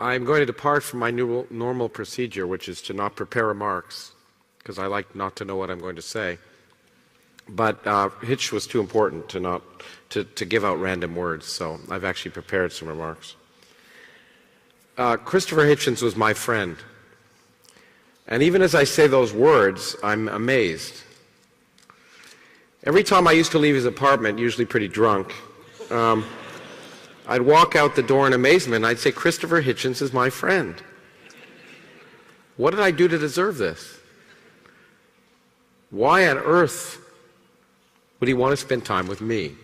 I'm going to depart from my normal procedure, which is to not prepare remarks, because I like not to know what I'm going to say. But Hitch was too important to give out random words, so I've actually prepared some remarks. Christopher Hitchens was my friend. And even as I say those words, I'm amazed. Every time I used to leave his apartment, usually pretty drunk, I'd walk out the door in amazement and I'd say, Christopher Hitchens is my friend. What did I do to deserve this? Why on earth would he want to spend time with me?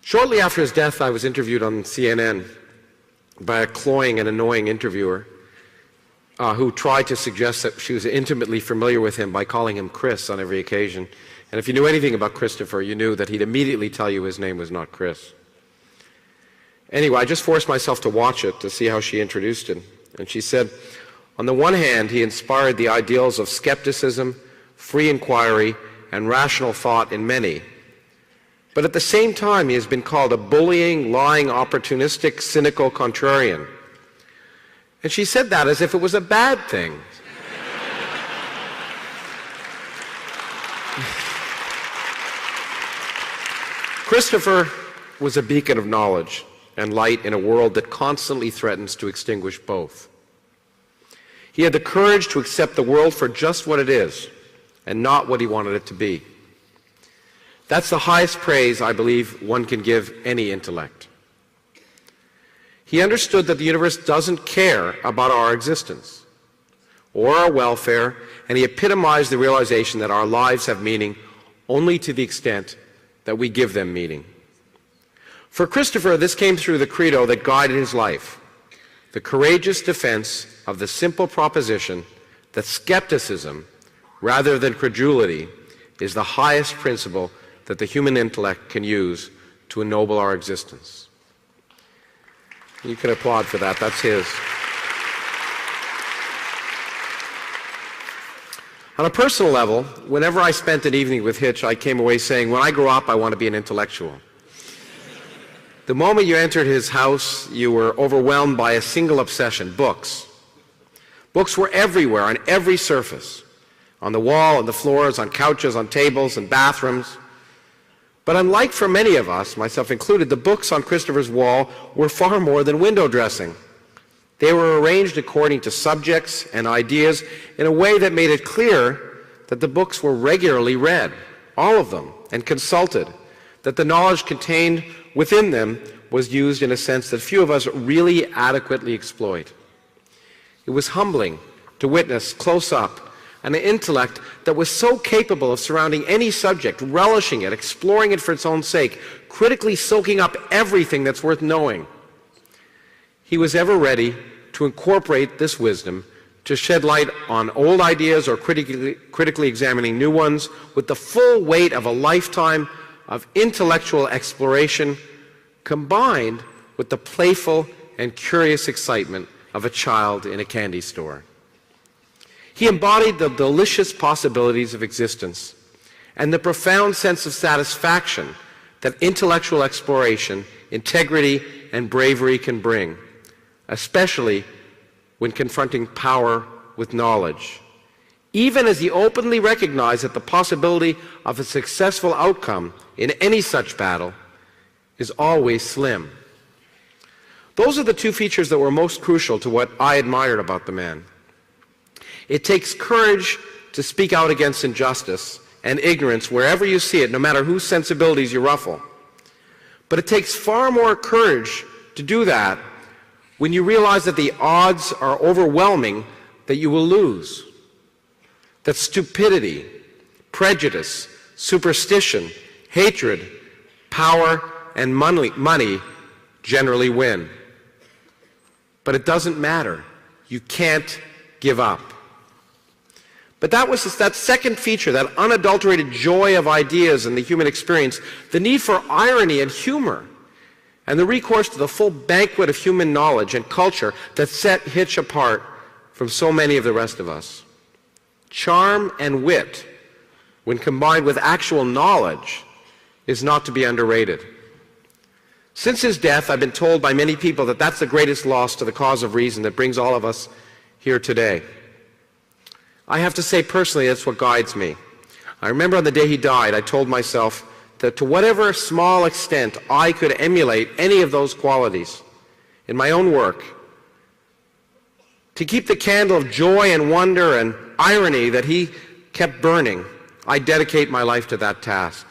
Shortly after his death, I was interviewed on CNN by a cloying and annoying interviewer who tried to suggest that she was intimately familiar with him by calling him Chris on every occasion. And if you knew anything about Christopher, you knew that he'd immediately tell you his name was not Chris. Anyway, I just forced myself to watch it to see how she introduced him. And she said, on the one hand, he inspired the ideals of skepticism, free inquiry, and rational thought in many. But at the same time, he has been called a bullying, lying, opportunistic, cynical contrarian. And she said that as if it was a bad thing. Christopher was a beacon of knowledge and light in a world that constantly threatens to extinguish both. He had the courage to accept the world for just what it is and not what he wanted it to be. That's the highest praise I believe one can give any intellect. He understood that the universe doesn't care about our existence or our welfare, and he epitomized the realization that our lives have meaning only to the extent that we give them meaning. For Christopher, this came through the credo that guided his life, the courageous defense of the simple proposition that skepticism, rather than credulity, is the highest principle that the human intellect can use to ennoble our existence. You can applaud for that. That's his. On a personal level, whenever I spent an evening with Hitch, I came away saying, when I grow up, I want to be an intellectual. The moment you entered his house, you were overwhelmed by a single obsession: books. Books were everywhere, on every surface, on the wall, on the floors, on couches, on tables, and bathrooms. But unlike for many of us, myself included, the books on Christopher's wall were far more than window dressing. They were arranged according to subjects and ideas in a way that made it clear that the books were regularly read, all of them, and consulted, that the knowledge contained within them was used in a sense that few of us really adequately exploit. It was humbling to witness close up an intellect that was so capable of surrounding any subject, relishing it, exploring it for its own sake, critically soaking up everything that's worth knowing. He was ever ready to incorporate this wisdom to shed light on old ideas or critically examining new ones with the full weight of a lifetime of intellectual exploration, combined with the playful and curious excitement of a child in a candy store. He embodied the delicious possibilities of existence and the profound sense of satisfaction that intellectual exploration, integrity, and bravery can bring, especially when confronting power with knowledge, even as he openly recognized that the possibility of a successful outcome in any such battle is always slim. Those are the two features that were most crucial to what I admired about the man. It takes courage to speak out against injustice and ignorance wherever you see it, no matter whose sensibilities you ruffle. But it takes far more courage to do that when you realize that the odds are overwhelming that you will lose, that stupidity, prejudice, superstition, hatred, power, and money generally win. But it doesn't matter. You can't give up. But that second feature, that unadulterated joy of ideas in the human experience, the need for irony and humor, and the recourse to the full banquet of human knowledge and culture that set Hitch apart from so many of the rest of us. Charm and wit, when combined with actual knowledge, is not to be underrated. Since his death, I've been told by many people that that's the greatest loss to the cause of reason that brings all of us here today. I have to say personally, that's what guides me. I remember on the day he died, I told myself that to whatever small extent I could emulate any of those qualities in my own work, to keep the candle of joy and wonder and irony that he kept burning, I dedicate my life to that task.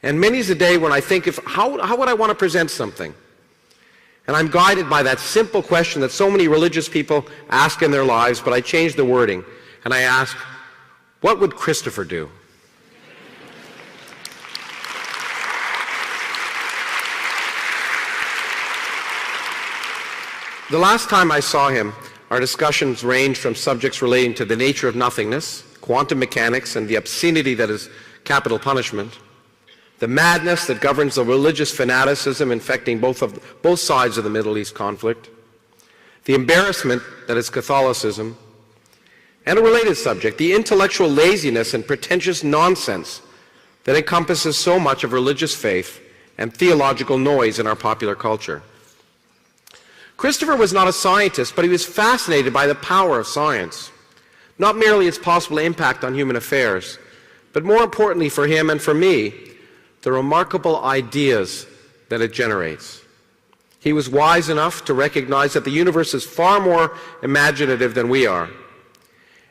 And many's a day when I think, how would I want to present something? And I'm guided by that simple question that so many religious people ask in their lives, but I change the wording, and I ask, what would Christopher do? The last time I saw him, our discussions ranged from subjects relating to the nature of nothingness, quantum mechanics, and the obscenity that is capital punishment, the madness that governs the religious fanaticism infecting both sides of the Middle East conflict, the embarrassment that is Catholicism, and a related subject, the intellectual laziness and pretentious nonsense that encompasses so much of religious faith and theological noise in our popular culture. Christopher was not a scientist, but he was fascinated by the power of science, not merely its possible impact on human affairs, but more importantly for him and for me, the remarkable ideas that it generates. He was wise enough to recognize that the universe is far more imaginative than we are.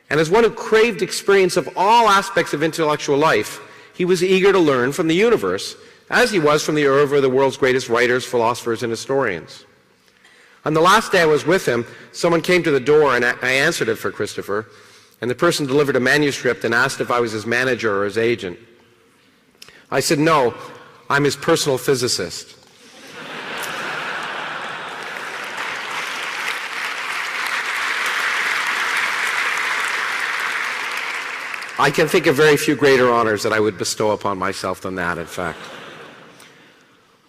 And as one who craved experience of all aspects of intellectual life, he was eager to learn from the universe, as he was from the oeuvre of the world's greatest writers, philosophers, and historians. On the last day I was with him, someone came to the door and I answered it for Christopher, and the person delivered a manuscript and asked if I was his manager or his agent. I said, no, I'm his personal physicist. I can think of very few greater honors that I would bestow upon myself than that, in fact.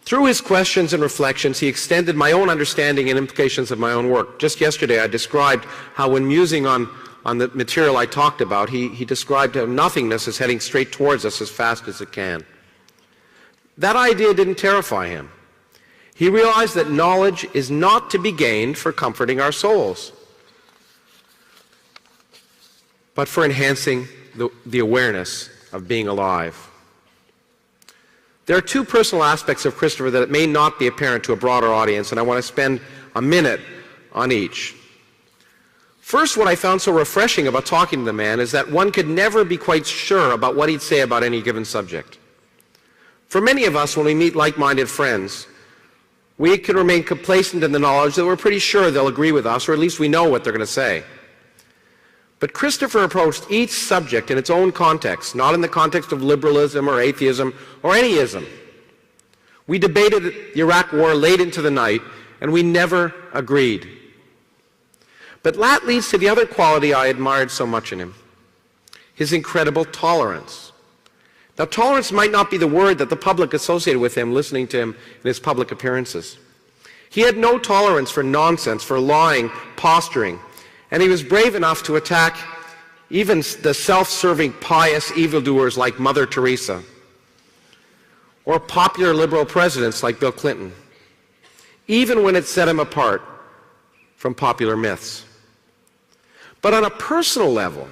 Through his questions and reflections, he extended my own understanding and implications of my own work. Just yesterday, I described how when musing on the material I talked about, he described how nothingness is heading straight towards us as fast as it can. That idea didn't terrify him. He realized that knowledge is not to be gained for comforting our souls, but for enhancing the awareness of being alive. There are two personal aspects of Christopher that may not be apparent to a broader audience, and I want to spend a minute on each. First, what I found so refreshing about talking to the man is that one could never be quite sure about what he'd say about any given subject. For many of us, when we meet like-minded friends, we can remain complacent in the knowledge that we're pretty sure they'll agree with us, or at least we know what they're going to say. But Christopher approached each subject in its own context, not in the context of liberalism or atheism or any ism. We debated the Iraq War late into the night, and we never agreed. But that leads to the other quality I admired so much in him, his incredible tolerance. Now, tolerance might not be the word that the public associated with him listening to him in his public appearances. He had no tolerance for nonsense, for lying, posturing, and he was brave enough to attack even the self-serving, pious evildoers like Mother Teresa, or popular liberal presidents like Bill Clinton, even when it set him apart from popular myths. But on a personal level,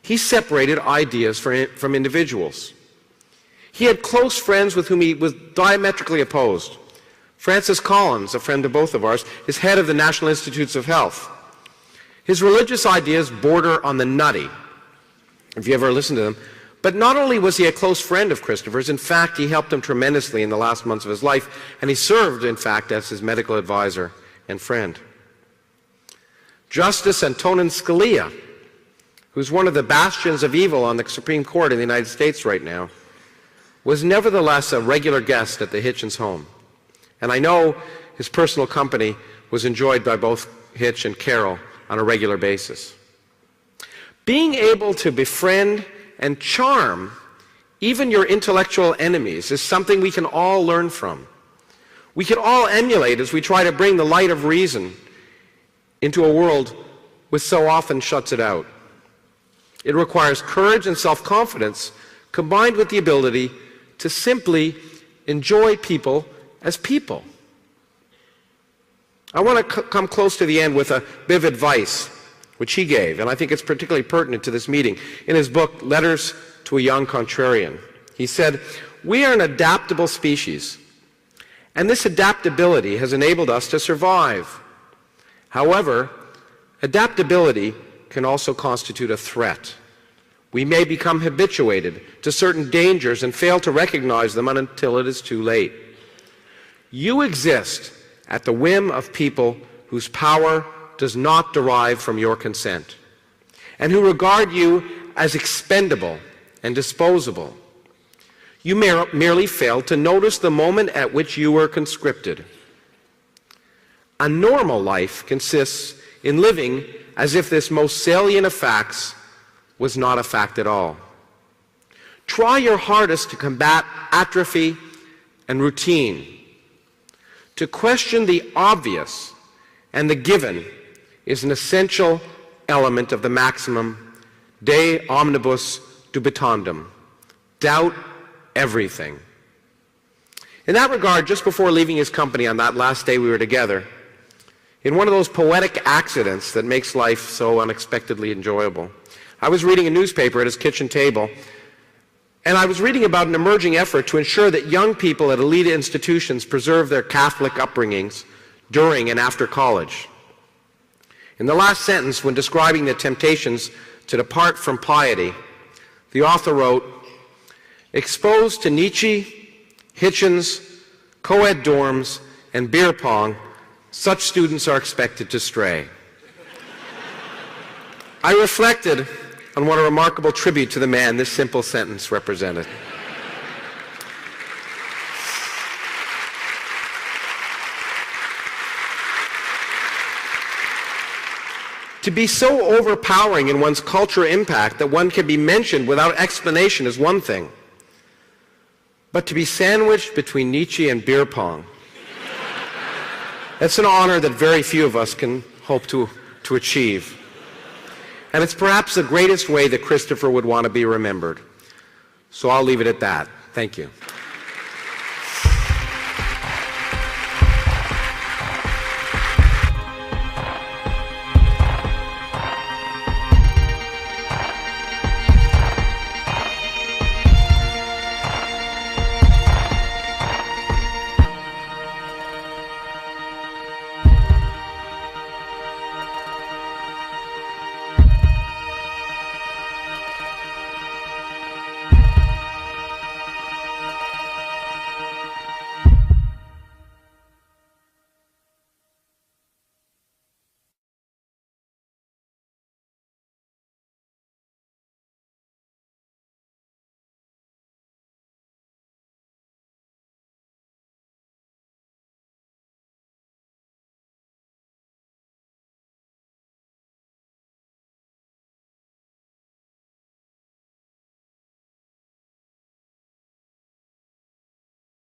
he separated ideas from individuals. He had close friends with whom he was diametrically opposed. Francis Collins, a friend of both of ours, is head of the National Institutes of Health. His religious ideas border on the nutty, if you ever listen to them. But not only was he a close friend of Christopher's, in fact, he helped him tremendously in the last months of his life, and he served, in fact, as his medical advisor and friend. Justice Antonin Scalia, who's one of the bastions of evil on the Supreme Court in the United States right now, was nevertheless a regular guest at the Hitchens home. And I know his personal company was enjoyed by both Hitch and Carol on a regular basis. Being able to befriend and charm even your intellectual enemies is something we can all learn from. We can all emulate as we try to bring the light of reason into a world which so often shuts it out. It requires courage and self-confidence combined with the ability to simply enjoy people as people. I want to come close to the end with a bit of advice which he gave, and I think it's particularly pertinent to this meeting. In his book, Letters to a Young Contrarian, he said, "We are an adaptable species, and this adaptability has enabled us to survive. However, adaptability can also constitute a threat. We may become habituated to certain dangers and fail to recognize them until it is too late. You exist at the whim of people whose power does not derive from your consent, and who regard you as expendable and disposable. You merely fail to notice the moment at which you were conscripted. A normal life consists in living as if this most salient of facts was not a fact at all. Try your hardest to combat atrophy and routine. To question the obvious and the given is an essential element of the maximum de omnibus dubitandum. Doubt everything." In that regard, just before leaving his company on that last day we were together, in one of those poetic accidents that makes life so unexpectedly enjoyable, I was reading a newspaper at his kitchen table, and I was reading about an emerging effort to ensure that young people at elite institutions preserve their Catholic upbringings during and after college. In the last sentence, when describing the temptations to depart from piety, the author wrote, "Exposed to Nietzsche, Hitchens, co-ed dorms, and beer pong, such students are expected to stray." I reflected on what a remarkable tribute to the man this simple sentence represented. To be so overpowering in one's cultural impact that one can be mentioned without explanation is one thing. But to be sandwiched between Nietzsche and beer pong, that's an honor that very few of us can hope to achieve. And it's perhaps the greatest way that Christopher would want to be remembered. So I'll leave it at that. Thank you.